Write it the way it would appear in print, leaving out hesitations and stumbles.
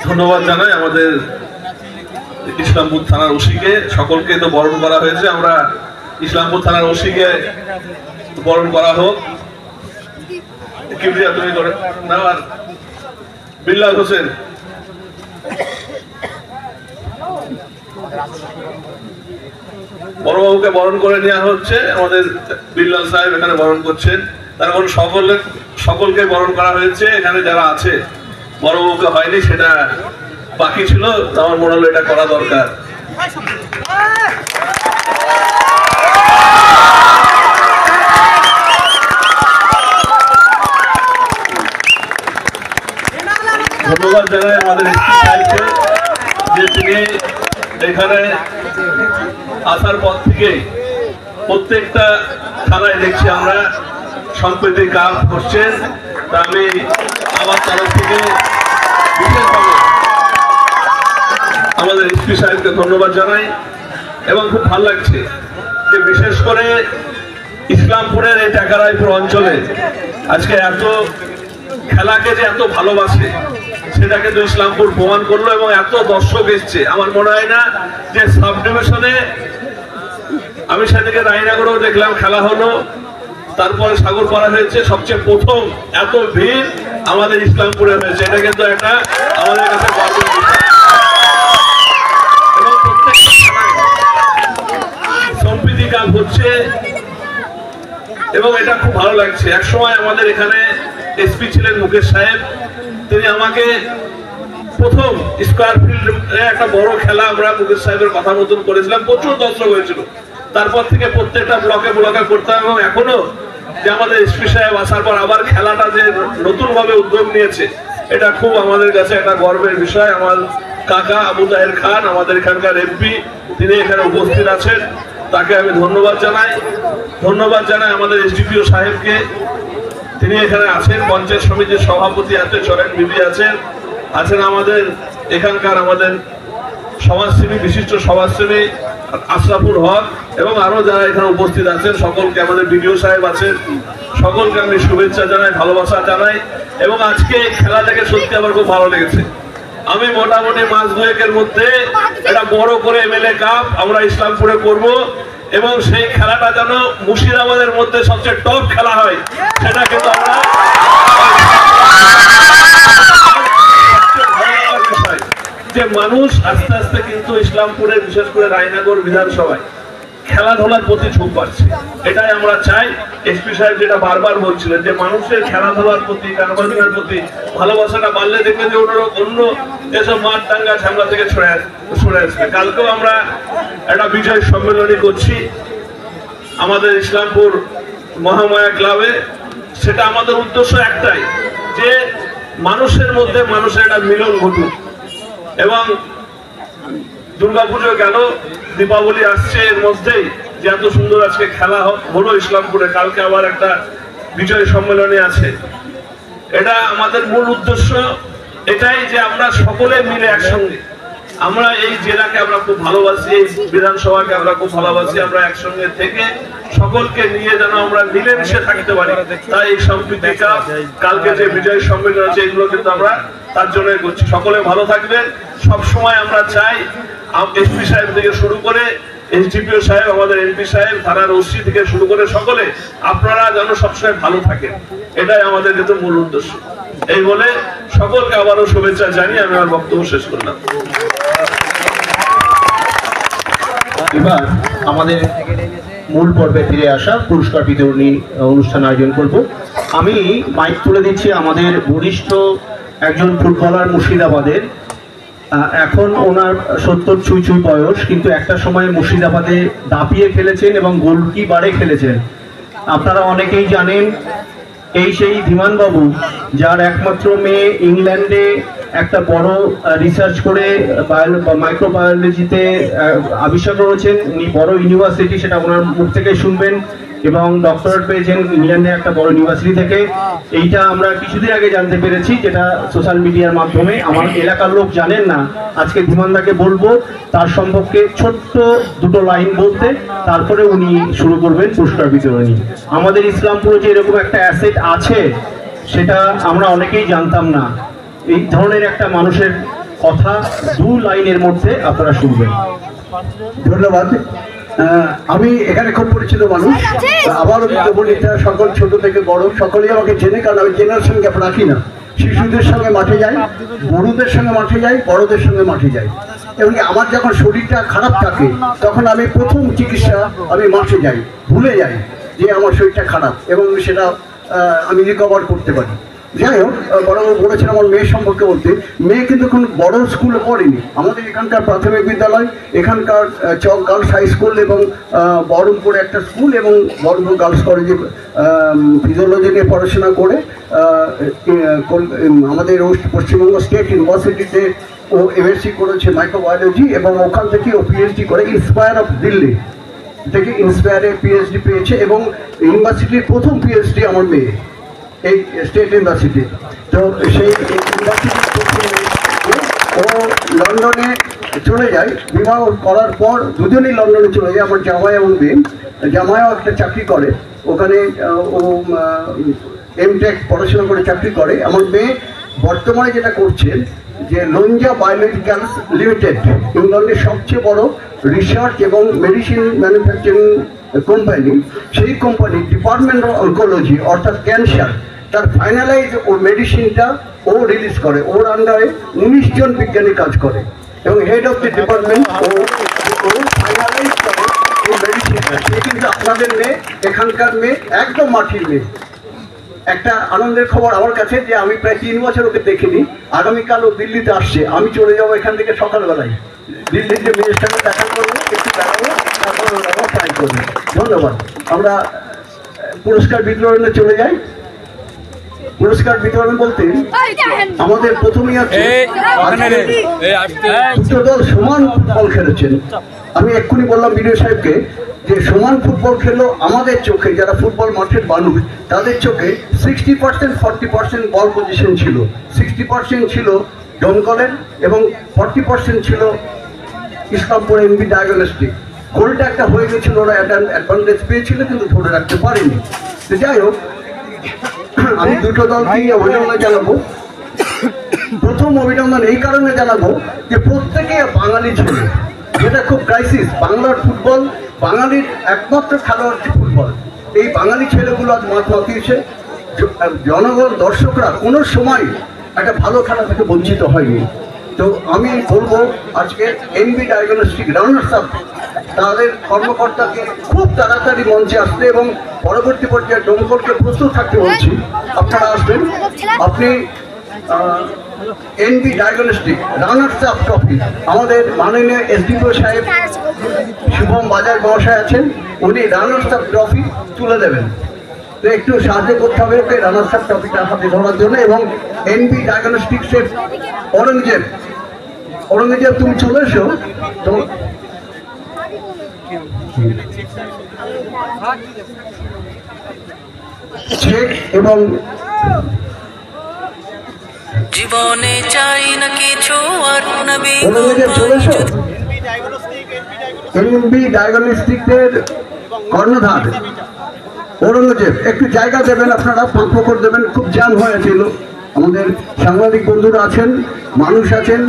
ধন্যবাদ জানাই আমাদের ইসলামপুর থানার ওসিকে। সকলকে তো বরণ করা হয়েছে, আমরা ইসলামপুর থানার ওসিকে বরণ করা হোক। কিবরিয়া তুমি করে না, আর বিল্লাল হোসেন বড়বাবুকে বরণ করে নেওয়া হচ্ছে। আমাদের বিল্লাল সাহেব এখানে বরণ করছেন। তার কারণ সকলকে বরণ করা হয়েছে। এখানে যারা আছে বড়বাবুকে হয়নি, সেটা বাকি ছিল। আমার মনে হলো এটা করা দরকার। ধন্যবাদ জানাই আমাদের এসপি সাহেবকে যে তিনি এখানে আসার পর থেকে প্রত্যেকটা থানায় দেখছি আমরা সম্প্রীতি কাজ করছেন। তা আমি আমার তরফ থেকে বিশেষভাবে আমাদের এসপি সাহেবকে ধন্যবাদ জানাই। এবং খুব ভালো লাগছে যে বিশেষ করে ইসলামপুরের এই টাকারাইপুর অঞ্চলে আজকে এত খেলাকে যে এত ভালোবাসে সেটা কিন্তু ইসলামপুর প্রমাণ করলো। এবং এত দর্শক এসছে, আমার মনে হয় না যে সাব ডিভিশনে, আমি সেদিকে রায়নগরেও দেখলাম খেলা হলো, তারপরে সাগরপাড়া হয়েছে, সবচেয়ে প্রথম এত ভিড় আমাদের ইসলামপুরে হয়েছে। এটা কিন্তু একটা আমাদের কাছে গর্বের বিষয়। এবং প্রত্যেকটা খেলায় সম্প্রীতি কাজ হচ্ছে এবং এটা খুব ভালো লাগছে। একসময় আমাদের এখানে এসপি ছিলেন মুকেশ সাহেব, তিনি আমাকে প্রথম স্কোয়ার ফিল্ড একটা বড় খেলা আমরা মুকেশ সাহেবের কথা মতন করেছিলাম, প্রচুর দর্শক হয়েছিল। তারপর থেকে প্রত্যেকটা ব্লকে ব্লকে করতাম। এবং এখনো যে আমাদের এসপি সাহেব আসার পর আবার খেলাটা যে নতুন ভাবে উদ্যোগ নিয়েছে, এটা খুব আমাদের কাছে একটা গর্বের বিষয়। আমার কাকা আবু তাহের খান, আমাদের এখানকার এমপি, তিনি এখানে উপস্থিত আছেন, তাকে আমি ধন্যবাদ জানাই। ধন্যবাদ জানাই আমাদের এসডিপিও সাহেবকে, তিনি এখানে আছেন। পঞ্চায়েত সমিতির সভাপতি আছেন, সরেন বিবি আছেন আমাদের এখানকার আমাদের সমাজসেবী, বিশিষ্ট সমাজসেবী আশরাফুল হক, এবং আরো যারা এখানে উপস্থিত আছেন সকলকে, আমাদের বিডিও সাহেব আছেন, সকলকে আমি শুভেচ্ছা জানাই, ভালোবাসা জানাই। এবং আজকে খেলা দেখে সত্যি আমার খুব ভালো লেগেছে। আমি মোটামুটি মাস দুয়েকের মধ্যে একটা বড় করে এমএলএ কাপ আমরা ইসলামপুরে করব, এবং সেই খেলাটা যেন মুর্শিদাবাদের মধ্যে সবচেয়ে টপ খেলা হয়, সেটা কিন্তু আমরা যে মানুষ আস্তে আস্তে কিন্তু ইসলামপুরে, বিশেষ করে রায়নগর বিধানসভায় খেলাধুলার প্রতি ঝোঁক বাড়ছে। এটাই আমরা চাই। এসপি সাহেব যেটা বারবার বলছিলেন যে মানুষের খেলাধুলার প্রতি, গানবাজনার প্রতি ভালোবাসাটা বাড়লে দেখবে যে অন্য এসব মাঠ দাঙ্গা ঝামেলা থেকে সরে আসবে। কালকেও আমরা একটা বিজয় সম্মেলনী করছি আমাদের ইসলামপুর মহামায়া ক্লাবে। সেটা আমাদের উদ্দেশ্য একটাই, যে মানুষের মধ্যে মানুষের একটা মিলন ঘটুক। এবং দুর্গাপুজো গেল, দীপাবলি আসছে, এর মধ্যেই যে এত সুন্দর আজকে খেলা হলো ইসলামপুরে, কালকে আবার একটা বিজয় সম্মেলনী আছে। এটা আমাদের মূল উদ্দেশ্য এটাই, যে আমরা সকলে মিলে একসঙ্গে, আমরা এই জেলাকে আমরা খুব ভালোবাসি, এই বিধানসভাকে আমরা খুব ভালোবাসি, আমরা একসঙ্গে থেকে সকলকে নিয়ে যেন আমরা মিলেমিশে থাকতে পারি। তাই এই সম্প্রীতি কাপ, কালকে যে বিজয় সম্মেলন আছে, এগুলো কিন্তু আমরা তার জন্যই করছি। সকলে ভালো থাকবেন। সবসময় আমরা চাই এসপি সাহেব থেকে শুরু করে এসডিপিও সাহেব, আমাদের এমপি সাহেব, থানার ওসি থেকে শুরু করে সকলে আপনারা যেন সবসময় ভালো থাকেন, এটাই আমাদের কিন্তু মূল উদ্দেশ্য। এই বলে সকলকে আবারও শুভেচ্ছা জানিয়ে আমি আমার বক্তব্য শেষ করলাম। এবার আমাদের মূল পর্বে ফিরে আসা পুরস্কার বিতরণী অনুষ্ঠান আয়োজন করব। আমি মাইক তুলে দিচ্ছি আমাদের বরিষ্ঠ একজন ফুটবলার মুর্শিদাবাদের। এখন ওনার 70 ছুঁই বয়স, কিন্তু একটা সময় মুর্শিদাবাদে দাপিয়ে খেলেছেন এবং গোলকিপারে খেলেছেন। আপনারা অনেকেই জানেন এই সেই ধীমান বাবু, যার একমাত্র মেয়ে ইংল্যান্ডে একটা বড় রিসার্চ করে মাইক্রোবায়োলজিতে আবিষ্কার করেছেন। উনি বড় ইউনিভার্সিটি, সেটা ওনার মুখ থেকে শুনবেন। এবং ডক্টরেট পেয়েছেন ইংল্যান্ডের একটা বড় ইউনিভার্সিটি থেকে। এইটা আমরা কিছুদিন আগে জানতে পেরেছি, যেটা সোশ্যাল মিডিয়ার মাধ্যমে। আমার এলাকার লোক জানেন না। আজকে ধীমানদাকে বলবো তার সম্পর্কে ছোট্ট দুটো লাইন বলতে, তারপরে উনি শুরু করবেন পুরস্কার বিতরণী। আমাদের ইসলামপুরে যে এরকম একটা অ্যাসেট আছে সেটা আমরা অনেকেই জানতাম না। এই ধরনের একটা মানুষের কথা 2 লাইনের মধ্যে আপনারা শুনবেন। ধন্যবাদ। আমি এখানে খুব পরিচিত মানুষ, আবারও বলি, সকল ছোট থেকে বড় সকলেই আমাকে চেনে, কারণ আমি জেনারেশন গ্যাপ রাখি না। শিশুদের সঙ্গে মাঠে যাই, বড়দের সঙ্গে মাঠে যাই, বড়দের সঙ্গে মাঠে যাই। এবং আমার যখন শরীরটা খারাপ থাকে তখন আমি প্রথম চিকিৎসা আমি মাঠে যাই, ভুলে যাই যে আমার শরীরটা খারাপ, এবং সেটা আমি রিকভার করতে পারি। যাই হোক, বড় বলেছেন আমার মেয়ের সম্পর্কে বলতে। মেয়ে কিন্তু কোনো বড় স্কুলে পড়েনি। আমাদের এখানকার প্রাথমিক বিদ্যালয়, এখানকার চক গার্লস হাই স্কুল এবং বহরমপুরে একটা স্কুল এবং বহরমপুর গার্লস কলেজে ফিজিওলজি নিয়ে পড়াশোনা করে আমাদের পশ্চিমবঙ্গ স্টেট ইউনিভার্সিটিতে ও এমএসসি করেছে মাইক্রোবায়োলজি, এবং ওখান থেকে ও পিএইচডি করে ইন্সপায়ার অফ দিল্লি থেকে ইন্সপায়ারে পিএইচডি পেয়েছে। এবং ইউনিভার্সিটির প্রথম পিএইচডি আমার মেয়ে এই স্টেট ইউনিভার্সিটি। তো সেই ইউনিভার্সিটি ও লন্ডনে চলে যায়। বিবাহ করার পর দুজনেই লন্ডনে চলে যায়, আমার জামাই এবং মেয়ে। জামাইও একটা চাকরি করে ওখানে, ও এমটেক পড়াশোনা করে চাকরি করে। আমার মেয়ে বর্তমানে যেটা করছেন যে লঞ্জা বায়োলজিক্যালস লিমিটেড, ইংল্যান্ডের সবচেয়ে বড় রিসার্চ এবং মেডিসিন ম্যানুফ্যাকচারিং কোম্পানি। সেই কোম্পানি ডিপার্টমেন্ট অফ অনকোলজি অর্থাৎ ক্যান্সার, তার ফাইনালাইজ ওর মেডিসিনটা ও রিলিজ করে। ওর আন্ডারে 19 জন বিজ্ঞানী কাজ করে এবং হেড অফ দি ডিপার্টমেন্ট ও ফাইনালাইজ করে ওর মেডিসিনটা। সে কিন্তু আপনাদের মেয়ে, এখানকার মেয়ে, একদম মাটির মেয়ে। একটা আনন্দের খবর আমার কাছে যে আমি প্রায় 3 বছর ওকে দেখিনি। আগামীকাল ও দিল্লিতে আসছে, আমি চলে যাবো এখান থেকে সকালবেলায়। দিল্লির যে মেয়ের সঙ্গে দেখা করবো, একটু বেড়াবো, তারপর ওরা ট্রাই করবো। ধন্যবাদ। আমরা পুরস্কার বিতরণে চলে যাই। পুরস্কার বিতরণ বলতে আমাদের প্রথমেই আছে দুটো দল সমান ফুটবল খেলেছেন। আমি এক্ষুনি বললাম বিডিও সাহেবকে যে সমান ফুটবল খেললো আমাদের চোখে, যারা ফুটবল মাঠের মানুষ তাদের চোখে 60% 40% বল পজিশন ছিল। 60% ছিল দমকলের এবং 40% ছিল ইসলামপুর এমবি ডায়াগনস্টিক। গোলটা একটা হয়ে গেছিল, ওরা অ্যাডভান্টেজ পেয়েছিল কিন্তু ধরে রাখতে পারেনি। যাই হোক, আমি দুটো দলকেই অভিনন্দন জানাবো। প্রথম অভিনন্দন এই কারণে জানাবো যে প্রত্যেকে বাঙালি ছেলে, যেটা খুব ক্রাইসিস। বাংলার ফুটবল, বাঙালির একমাত্র খেলোয়াড় ফুটবল। এই বাঙালি ছেলেগুলো আজ মাঠ মাতিয়েছে। জনগণ, দর্শকরা কোনো সময় একটা ভালো খেলা থেকে বঞ্চিত হয়নি। তো আমি বলবো আজকে এমবি ডায়াগনস্টিক রানার্স আপ তাদের কর্মকর্তাকে খুব তাড়াতাড়ি মঞ্চে আসতে এবং পরবর্তী পর্যায়ে দমকলকে প্রস্তুত থাকতে বলছি। আপনারা আসবেন। আপনি MB diagnostic runners up trophy আমাদের মাননীয় এসডিপিও সাহেব শুভম বাজার মহাশয় আছেন, উনি রানার্স আপ ট্রফি তুলে দেবেন। তো একটু সাহায্য করতে হবে ওকে রানার্স আপ ট্রফিটা হাতে ধরার জন্য। এবং এমবি ডায়াগনস্টিক্সের ঔরঙ্গজেব, তুমি চলে এসো। তো চেক এবং জীবনে চাই না কিছু আর নবী চলে এসো। এমবি ডায়াগনস্টিক্সের কর্ণধার ঔরঙ্গজেব, একটু জায়গা দেবেন আপনারা, ফাঁক করে দেবেন। খুব জ্যাম হয়েছিল, আমাদের সাংবাদিক বন্ধুরা আছেন, মানুষ আছেন।